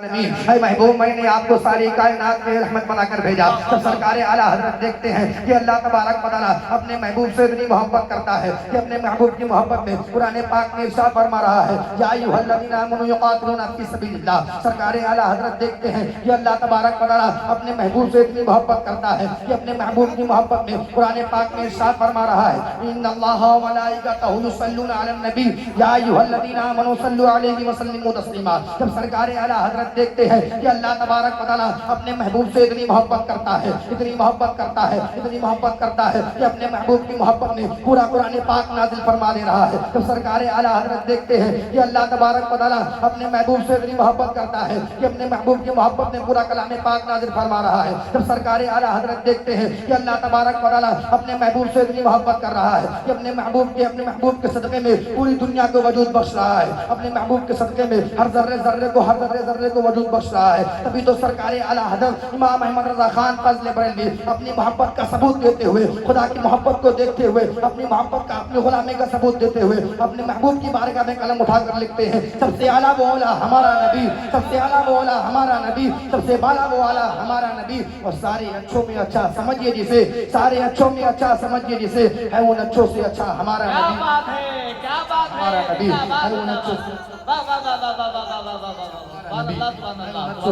اے محبوب میں نے آپ کو ساری کائنات میں رحمت بنا کر بھیجا. جب سرکار اعلیٰ حضرت دیکھتے ہیں کہ اللہ تبارک و تعالیٰ اپنے محبوب سے اتنی محبت کرتا ہے کہ اپنے محبوب کی محبت میں قرآن پاک میں ارشاد فرما رہا ہے یا ایھا الذین آمنوا یقاتلون فی سبیل اللہ. سرکار اعلیٰ حضرت دیکھتے ہیں کہ اللہ تبارک و تعالیٰ اپنے محبوب سے اتنی محبت کرتا ہے کہ اپنے محبوب کی محبت میں قرآن پاک میں ارشاد فرما رہا ہے ان اللہ و ملائکتہ یصلون علی النبی یا ایھا الذین آمنوا صلوا علیہ وسلموا تسلیما. جب سرکار اعلیٰ حضرت دیکھتے ہیں کہ اللہ تبارک و تعالیٰ اپنے محبوب سے اتنی محبت کرتا ہے اتنی محبت کرتا ہے اتنی محبت کرتا ہے کہ اپنے محبوب کی محبت میں پورا قرآن پاک نازل فرما دے رہا ہے. جب سرکار اعلیٰ حضرت دیکھتے ہیں کہ اللہ تبارک و تعالیٰ اپنے محبوب سے اتنی محبت کرتا ہے کہ اپنے محبوب کی محبت میں پورا کلام پاک نازل فرما رہا ہے. جب سرکار اعلیٰ حضرت دیکھتے ہیں کہ اللہ تبارک و تعالیٰ اپنے محبوب سے اتنی محبت کر رہا ہے کہ اپنے محبوب کے صدقے میں پوری دنیا کو وجود بخش رہا ہے. اپنے محبوب کے صدقے میں ہر ذرے ذرے کو وجود بخش رہا ہے. تبھی تو سرکار اعلیٰ حضرت امام احمد رضا خان فضل بریلوی اپنی محبت کا ثبوت دیتے ہوئے خدا کی محبت کو دیکھتے ہوئے اپنی محبت کا اپنی غلامی کا ثبوت دیتے ہوئے اپنے محبوب کی بارگاہ میں قلم اٹھا کر لکھتے ہیں سب سے اعلیٰ وہ اولا ہمارا نبی, سب سے اعلیٰ وہ اولا ہمارا نبی, سب سے بالا وہ اعلیٰ ہمارا نبی. اور سارے اچھوں میں اچھا سمجھیے جسے, سارے اچھوں میں اچھا سمجھیے جسے, ہے ان اچھوں سے اچھا ہمارا نبی. کیا بات ہے, کیا بات ہے, ہمارا نبی ہے ان اچھوں سے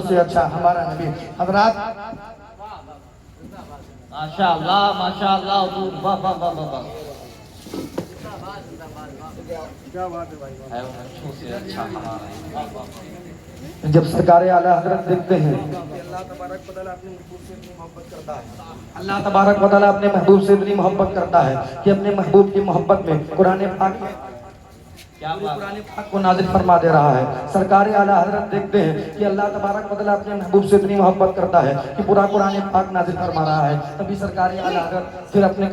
سے اچھا ہمارا نبی. حضرات ماشاءاللہ ماشاءاللہ حضور, واہ واہ واہ واہ واہ, ہے ان اچھوں سے اچھا ہمارا. جب سرکار اعلیٰ حضرت دیکھتے ہیں اللہ تبارک و تعالیٰ اپنے محبوب سے اتنی محبت کرتا ہے, اللہ تبارک و تعالیٰ اپنے محبوب سے اتنی محبت کرتا ہے کہ اپنے محبوب کی محبت میں قرآن پاک قرآن پاک کو نازل فرما دے رہا ہے. سرکار اعلیٰ حضرت دیکھتے ہیں کہ اللہ تبارک و تعالیٰ اپنے محبوب سے اتنی محبت کرتا ہے کہ پورا قرآن پاک نازل فرما رہا ہے. تبھی سرکار اعلیٰ حضرت پھر اپنے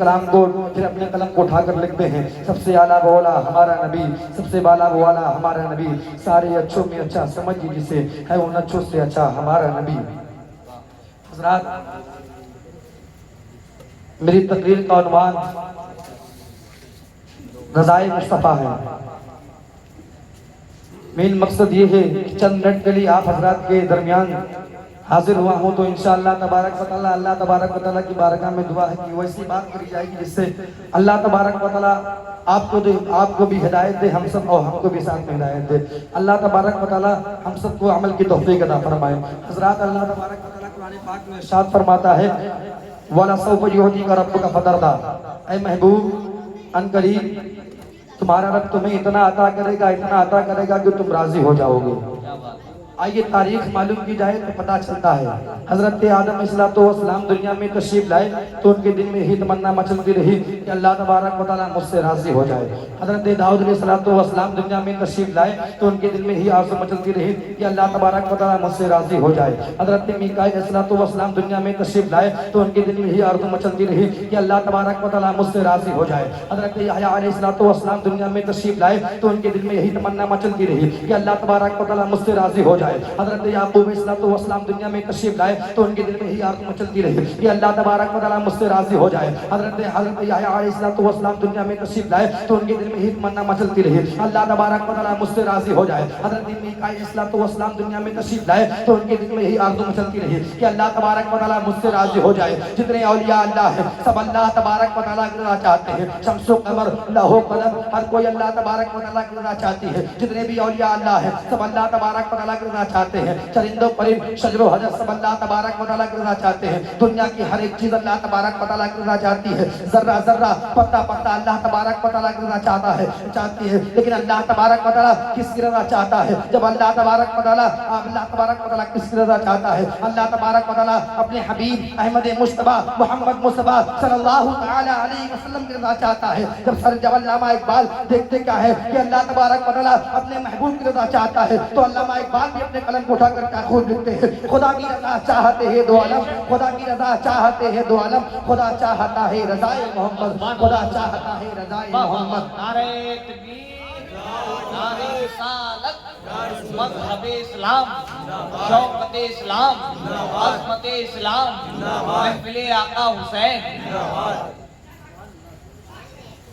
قلم کو اٹھا کر لکھتے ہیں سب سے اعلیٰ وہ اعلیٰ ہمارا نبی, سب سے بالا وہ اعلیٰ ہمارا نبی, سارے اچھوں میں اچھا سمجھیے جسے, ہے ان اچھوں سے اچھا ہمارا نبی. حضرات میری تقریر کا عنوان رضائے مصطفیٰ ہے. مین مقصد یہ ہے کہ چند منٹ کے لیے آپ حضرات کے درمیان حاضر ہوا ہوں تو انشاءاللہ تبارک و تعالیٰ اللہ تبارک و تعالیٰ کی بارگاہ میں دعا ہے کہ ویسی بات کری جائے گی جس سے اللہ تبارک و تعالیٰ آپ کو بھی ہدایت دے, ہم سب اور ہم کو بھی ساتھ میں ہدایت دے. اللہ تبارک و تعالیٰ ہم سب کو عمل کی توفیق عطا فرمائے. حضرات اللہ تبارک و تعالیٰ قرآن پاک میں ارشاد فرماتا ہے وَلَسَوْفَ يُعْطِيكَ رَبُّكَ فَتَرْضَىٰ. اے محبوب ان قریب تمہارا رب تمہیں اتنا عطا کرے گا کہ تم راضی ہو جاؤ گے. آئیے تاریخ معلوم کی جائے تو پتہ چلتا ہے حضرت آدم علیہ السلام دنیا میں تشریف لائے تو ان کے دل میں ہی تمنا مچلتی رہی کہ اللہ تبارک و تعالیٰ مجھ سے راضی ہو جائے. حضرت داؤد علیہ السلام دنیا میں تشریف لائے تو ان کے دل میں ہی آرزو مچلتی رہی کہ اللہ تبارک و تعالیٰ مجھ سے راضی ہو جائے. حضرت میکائیل علیہ السلام دنیا میں تشریف لائے تو ان کے دل میں ہی آرزو مچلتی رہی کہ اللہ تبارک و تعالیٰ مجھ سے راضی ہو جائے. حضرت یحییٰ علیہ السلام دنیا میں تشریف لائے تو ان کے دل میں یہی تمنا مچلتی رہی کہ اللہ تبارک و تعالیٰ مجھ سے راضی ہو جائے. حضرت یعقوب علیہ السلام دنیا میں تشریف لائے تو ان کے دل میں ہی آرزو مچلتی رہی کہ اللہ تبارک و تعالیٰ مجھ سے راضی ہو جائے. حضرت یحییٰ علیہ السلام دنیا میں تشریف لائے تو ان کے دل میں ہی تمنا مچلتی رہی اللہ تبارک و تعالیٰ مجھ سے راضی ہو جائے. حضرت میکائیل علیہ السلام دنیا میں تشریف لائے تو ان کے دل میں یہی آرزو مچلتی رہی کہ اللہ تبارک و تعالیٰ مجھ سے راضی ہو جائے. جتنے اولیاء اللہ ہیں سب اللہ تبارک و تعالیٰ کی رضا چاہتے ہیں. شمس و قمر لوح و قلم ہر کوئی اللہ تبارک و تعالیٰ کی رضا چاہتی ہے. جتنے بھی اولیاء اللہ ہیں سب اللہ تبارک و تعالیٰ کی رضا چاہتے ہیں. چرند و پرند شجر و حجر سب اللہ تبارک و تعالیٰ کی رضا چاہتے ہیں. دنیا کی ہر ایک چیز اللہ تبارک و تعالیٰ کی رضا چاہتی ہے. ذرہ ذرہ پتا پتا اللہ تبارک و تعالیٰ کی رضا چاہتی ہے. لیکن اللہ تبارک و تعالیٰ کس کی رضا چاہتا ہے؟ جب اللہ تبارک و تعالیٰ کس کی رضا چاہتا ہے؟ اللہ تبارک و تعالیٰ اپنے حبیب احمد مصطفیٰ محمد مصطفیٰ صلی اللہ تعالیٰ علیہ وسلم کی رضا چاہتا ہے. جب علامہ اقبال دیکھتے کیا ہے کہ اللہ تبارک و تعالیٰ اپنے محبوب کی رضا چاہتا ہے تو علامہ اقبال بھی اپنے قلم کو اٹھا کر کیا خود لکھتے ہیں خدا کی رضا چاہتے ہیں دو عالم, خدا کی رضا چاہتے ہیں دو عالم, خدا چاہتا ہے رضائے محمد, خدا چاہتا ہے رضائے محمد. نعرہ تکبیر, نعرہ رسالت, مذہب اسلام, شوکت اسلام, عظمت اسلام, محفل آقا حسین.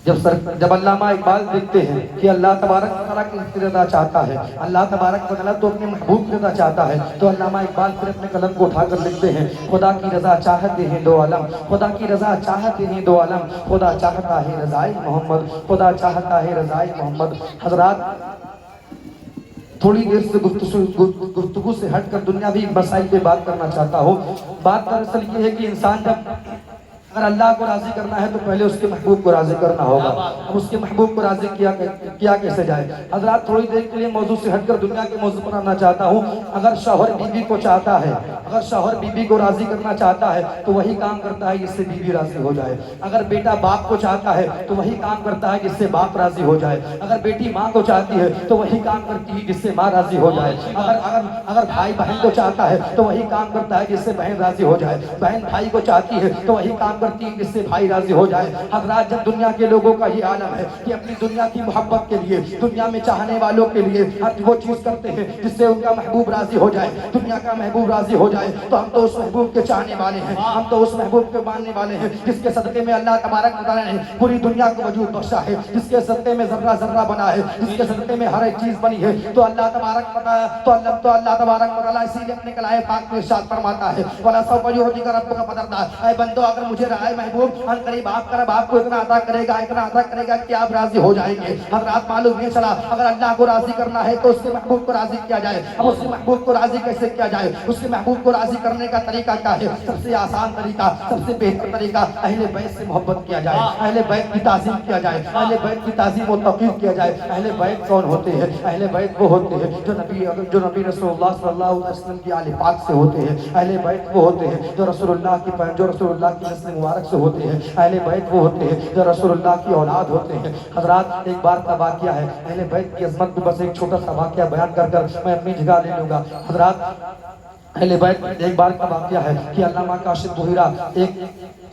جب علامہ اقبال دیکھتے ہیں کہ اللہ تبارک و تعالیٰ کی رضا چاہتا ہے، اللہ تبارک و تعالیٰ تو اپنے محبوب کی رضا چاہتا ہے، تو علامہ اقبال پھر اپنے قلم کو اٹھا کر لکھتے ہیں، خدا کی رضا چاہتے ہیں دو عالم، خدا کی رضا چاہتے ہیں دو عالم، خدا چاہتا ہے رضائے محمد، خدا چاہتا ہے رضائے محمد۔ حضرات تھوڑی دیر سے گفتگو سے ہٹ کر دنیاوی مسائل پہ بات کرنا چاہتا ہوں۔ بات دراصل یہ ہے کہ انسان جب اگر اللہ کو راضی کرنا ہے تو پہلے اس کے محبوب کو راضی کرنا ہوگا۔ اب اس کے محبوب کو راضی کیا کیسے جائے؟ حضرات تھوڑی دیر کے لیے موضوع سے ہٹ کر دنیا کے موضوع پر آنا چاہتا ہوں۔ اگر شوہر بیوی کو چاہتا ہے، اگر شوہر بیوی کو راضی کرنا چاہتا ہے تو وہی کام کرتا ہے جس سے بیوی راضی ہو جائے۔ اگر بیٹا باپ کو چاہتا ہے تو وہی کام کرتا ہے جس سے باپ راضی ہو جائے۔ اگر بیٹی ماں کو چاہتی ہے تو وہی کام کرتی ہے جس سے ماں راضی ہو جائے۔ اگر بھائی بہن کو چاہتا ہے تو وہی کام کرتا ہے جس سے بہن راضی ہو جائے۔ بہن بھائی کو چاہتی ہے تو وہی کام کرتی ہے جس سے بھائی راضی ہو جائے۔ حضرات جب دنیا کے لوگوں کا یہ عالم ہے کہ اپنی دنیا کی محبت کے لیے، دنیا میں چاہنے والوں کے لیے وہ چیز کرتے ہیں جس سے ان کا محبوب راضی ہو جائے، دنیا کا محبوب راضی ہو جائے، تو ہم تو اس محبوب کے چاہنے والے ہیں، ہم تو اس محبوب کے ماننے والے ہیں جس کے صدقے میں اللہ تبارک و تعالیٰ نے پوری دنیا کو وجود بخشا ہے، جس کے صدقے میں ذرہ ذرہ بنا ہے، جس کے صدقے میں ہر ایک چیز بنی ہے۔ تو اللہ تبارک و تعالیٰ اسی لیے اپنے کلام پاک میں ارشاد فرماتا ہے وَلَا سَوْفَ يُعْطِيكَ رَبُّكَ فَتَرْضَىٰ، اے بندو اگر مجھے رہا ہے محبوب ان قریب آپ کا رب آپ کو اتنا عطا کرے گا کہ آپ راضی ہو جائیں گے۔ حضرات معلوم یہ چلا اگر اللہ کو راضی کرنا ہے تو اس کے محبوب کو راضی کیا جائے۔ اب اس کے محبوب کو راضی کیسے کیا جائے؟ اس کے محبوب کو راضی کرنے کا طریقہ کیا ہے؟ سب سے آسان طریقہ، سب سے بہتر طریقہ اہل بیت سے محبت کیا جائے، اہل بیت کی تعظیم کیا جائے، اہل بیت کی تعظیم و توقیر کیا جائے۔ اہل بیت کون ہوتے ہیں؟ اہل بیت وہ ہوتے ہیں جو نبی رسول اللہ صلی اللہ علیہ وسلم کی آل پاک سے ہوتے ہیں۔ اہل بیت وہ ہوتے ہیں جو رسول اللہ کی نسل مبارک سے ہوتے ہیں۔ اہل بیت وہ ہوتے ہیں جو رسول اللہ کی اولاد ہوتے ہیں۔ حضرات ایک بار کا واقعہ ہے، اہل بیت کی عظمت میں بس ایک چھوٹا سا واقعہ بیان کر میں اپنی جگہ لے لوں گا۔ حضرات اہل بیت ایک بار کا واقعہ ہے کہ علامہ کاشف بحیرہ ایک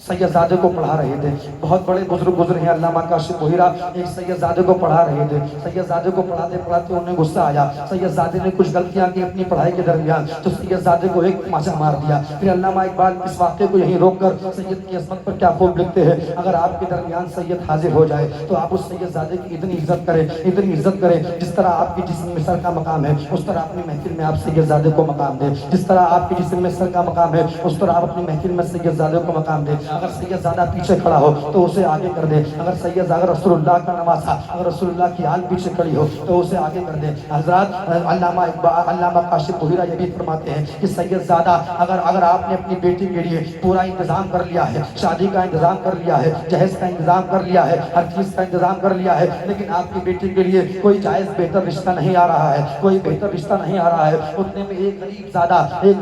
سید زادے کو پڑھا رہے تھے۔ بہت بڑے بزرگ گزرے ہیں، علامہ کاشف بحیرہ ایک سید زادے کو پڑھا رہے تھے۔ سید زادے کو پڑھاتے انہیں غصہ آیا۔ سید زادے نے کچھ غلطیاں کی اپنی پڑھائی کے درمیان، تو سید زادے کو ایک تماچا مار دیا۔ پھر علامہ اقبال اس واقعے کو یہیں روک کر سید کی عظمت پر کیا خوب لکھتے ہیں، اگر آپ کے درمیان سید حاضر ہو جائے تو آپ اس سید زادے کی اتنی عزت کریں جس طرح آپ کے جسم میں سر کا مقام ہے اس طرح اپنی محفل میں آپ سید زادے کو مقام دیں۔ جس طرح آپ کے جسم میں سر کا مقام ہے اس طرح آپ اپنی محفل میں سید زادے کو مقام دیں۔ اگر سید زادہ پیچھے کھڑا ہو تو اسے آگے کر دے، اگر رسول اللہ کا نواسا، اگر رسول اللہ کی آل پیچھے کھڑی ہو تو اسے آگے کر دے۔ حضرات علامہ کاشف بحیرہ یہ بھی فرماتے ہیں کہ سید زادہ اگر آپ نے اپنی بیٹی کے لیے پورا انتظام کر لیا ہے، شادی کا انتظام کر لیا ہے، جہیز کا انتظام کر لیا ہے، ہر چیز کا انتظام کر لیا ہے، لیکن آپ کی بیٹی کے لیے کوئی جائز بہتر رشتہ نہیں آ رہا ہے، کوئی بہتر رشتہ نہیں آ رہا ہے، اتنے میں ایک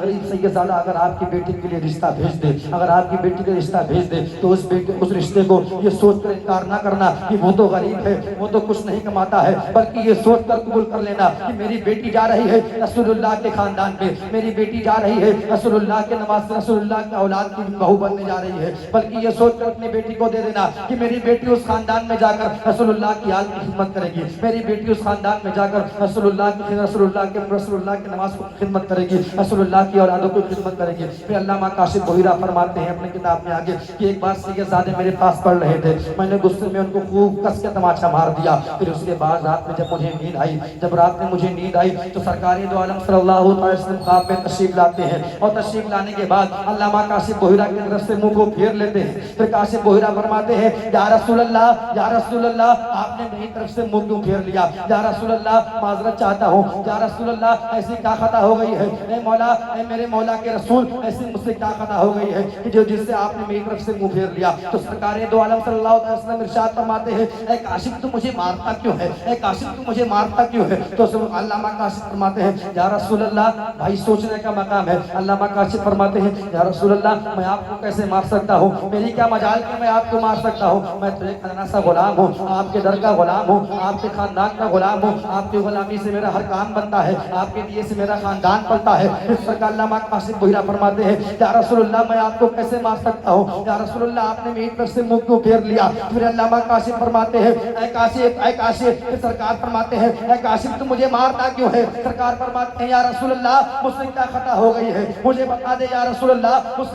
غریب سید زادہ اگر آپ کی بیٹی کے لیے رشتہ بھیج دے، اگر آپ کی بیٹی کے رشتہ بھیج دے تو اس رشتے کو یہ سوچ کر انکار نہ کرنا کہ وہ تو غریب ہے، وہ تو کچھ نہیں کماتا ہے، بلکہ یہ سوچ کر قبول کر لینا کہ میری بیٹی جا رہی ہے رسول اللہ کے خاندان میں، میری بیٹی جا رہی ہے رسول اللہ کے نواز، رسول اللہ کے اولاد کی بہو بننے جا رہی ہے، بلکہ یہ سوچ کر اپنی بیٹی کو دے دینا کہ میری بیٹی اس خاندان میں جا کر رسول اللہ کی آل کی خدمت کرے گی، میری بیٹی اس خاندان میں جا کر رسول اللہ کے نماز کو خدمت کرے گی، رسول اللہ کی اولادوں کو خدمت کرے گی۔ پھر علامہ کاشف بحیرہ فرماتے ہیں اپنی کتاب میں آگے کہ ایک بار سید زادے میرے پاس پڑھ رہے تھے، میں نے غصے میں ان کو خوب کس کے تماچا مار دیا۔ پھر اس کے بعد رات میں جب رات میں مجھے نیند آئی تو سرکار دو عالم صلی اللہ علیہ وسلم خواب میں تشریف لاتے ہیں، اور تشریف لانے کے بعد علامہ کاشف بحیرہ کی طرف سے منہ کو پھیر لیتے ہیں۔ پھر کاشف بحیرہ فرماتے ہیں یا رسول اللہ آپ نے میری طرف سے منہ کیوں پھیر لیا؟ یا رسول اللہ معذرت چاہتا ہوں، یا رسول اللہ ایسی کیا خطا ہو گئی ہے؟ اے مولا، اے میرے مولا کے رسول، ایسی مجھ سے کیا خطا ہو گئی ہے کہ جس سے آپ نے میری طرف سے منہ پھیر لیا؟ تو سرکار دو عالم صلی اللہ علیہ وسلم ارشاد فرماتے ہیں اے کاشف تو مجھے مارتا کیوں ہے؟ اے کاشف تو مجھے مارتا کیوں ہے؟ تو علامہ کاشف فرماتے ہیں یا رسول اللہ، بھائی سوچنے کا مقام ہے۔ علامہ کاشف فرماتے ہیں یا رسول اللہ میں آپ کو کیسے مار سکتا ہوں؟ میری کیا مجال کہ میں آپ کو مار سکتا ہوں؟ میں تو ایک ادنا سا غلام ہوں، آپ کے در کا غلام ہوں، آپ کے خاندان کا غلام ہوں، آپ کی غلامی سے میرا ہر کام بنتا ہے، آپ کے دیے سے میرا خاندان پلتا ہے۔ اس پر علامہ کاشف بحیرہ فرماتے ہیں یا رسول اللہ میں آپ کو کیسے مار سکتا ہوں؟ ہوں یا رسول اللہ آپ نے میری طرف سے منہ کیوں پھیر لیا؟ پھر علامہ کاشف فرماتے ہیں اے کاشف سرکار فرماتے ہیں اے کاشف تم مجھے مارتا کیوں ہے؟ سرکار فرماتے ہیں یا رسول اللہ مجھ سے کیا خطا ہو گئی ہے مجھے بتا دے یا رسول اللہ، اس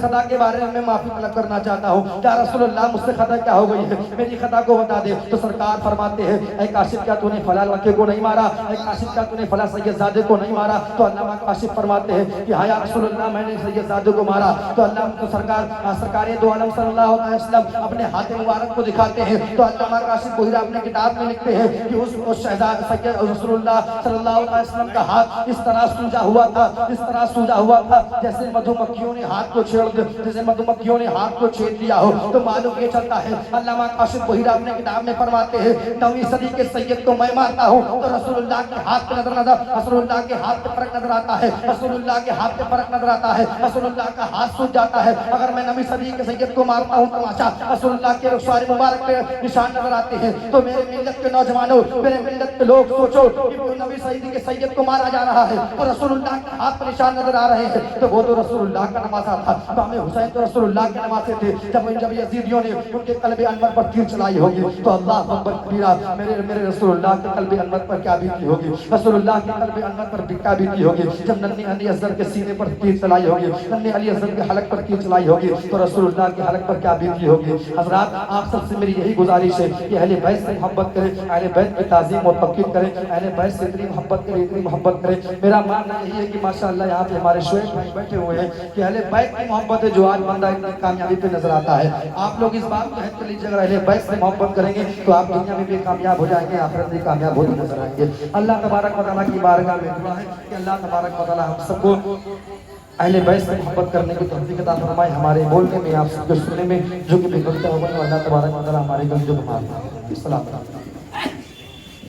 خطا کے بارے میں معافی طلب کرنا چاہتا ہوں یا رسول اللہ مجھ سے خطا کیا ہو گئی ہے میری خطا کو بتا دے۔ تو سرکار فرماتے ہیں اے کاشف کیا تو نے فلاں لڑکے کو نہیں مارا؟ اے کاشف کیا تو نے فلاں سید زادے کو نہیں مارا؟ تو علامہ کاشف فرماتے ہیں کہ ہاں یا رسول اللہ میں نے سید زادے کو مارا۔ تو سرکار دو عالم صلی اللہ علیہ وسلم اپنے ہاتھ مبارک کو دکھاتے ہیں تو علامہ کاشف گوہرا اپنے کتاب میں لکھتے ہیں کہ اس شہزاد سید رسول اللہ صلی اللہ علیہ وسلم کا ہاتھ اس طرح سوجا ہوا تھا جیسے مدھو مکھیوں نے ہاتھ کو چھید لیا ہو۔ تو معلوم یہ چلتا ہے علامہ کاشف گوہرا اپنے کتاب میں فرماتے ہیں 9ویں صدی کے سید کو میں مارتا ہوں تو رسول اللہ کے ہاتھ پہ رسول اللہ کے ہاتھ پہ فرق نظر آتا ہے، رسول اللہ کے ہاتھ پہ فرق نظر آتا ہے، رسول اللہ کا ہاتھ سوج جاتا ہے۔ اگر میں 9ویں صدی کے سید کو مارتا ہوں تماشا رسول اللہ کے رخسار مبارک پہ نشان نظر آتے ہیں۔ تو میرے ملت کے نوجوانوں، میرے ملت کے لوگ سوچو کہ 9ویں صدی کے سید کو مارا جا رہا ہے تو رسول اللہ کے ہاتھ پہ نشان نظر آ رہے ہیں، تو وہ تو رسول اللہ کا نمازہ تھا۔ امام حسین تو رسول اللہ کے نمازے تھے۔ جب یزیدیوں نے ان کے قلب انور پر تیر چلائی ہوگی تو اللہ اکبر کبیرہ، میرے رسول اللہ کے قلب انور پر کیا بیتی ہوگی، رسول اللہ کے قلب انور پر کیا بیتی ہوگی جب ننھی علی اصغر کے سینے پر تیر چلائی ہوگی، ننھی علی اصغر کے حلق پر تیر چلائی ہوگی تو رسول اللہ کے حلق پر کیا بیتی ہوگی۔ حضرات آپ سب سے میری یہی گزارش ہے کہ اہل بیت سے محبت کریں، اہل بیت کی تعظیم و توقیر کریں، اہل بیت سے اتنی محبت کریں، اتنی محبت کریں۔ میرا ماننا یہی ہے کہ ماشاءاللہ یہاں پہ ہمارے شعیب بھائی بیٹھے ہوئے ہیں کہ اہل بیت کی محبت ہے جو آج بندہ اتنی کامیابی پہ نظر آتا ہے۔ آپ لوگ اس بات کو عہد کر لیجیے اگر اہل بیت سے محبت کریں گے تو آپ دنیا میں بھی کامیاب ہو جائیں گے، آخرت بھی کامیاب ہوتے نظر آئیں گے۔ اللہ تبارک و تعالیٰ کی بارگاہ میں دعا ہے کہ اللہ تبارک و تعالیٰ ہم سب کو اہل بیت سے محبت کرنے کی توفیق عطا فرمائے، ہمارے بولنے میں، آپ سب کے سننے میں جو کہ بے غلطی ہو گئی، اللہ تبارک و تعالیٰ ہمارے گنجوں کو معاف فرمائے۔ السلام علیکم۔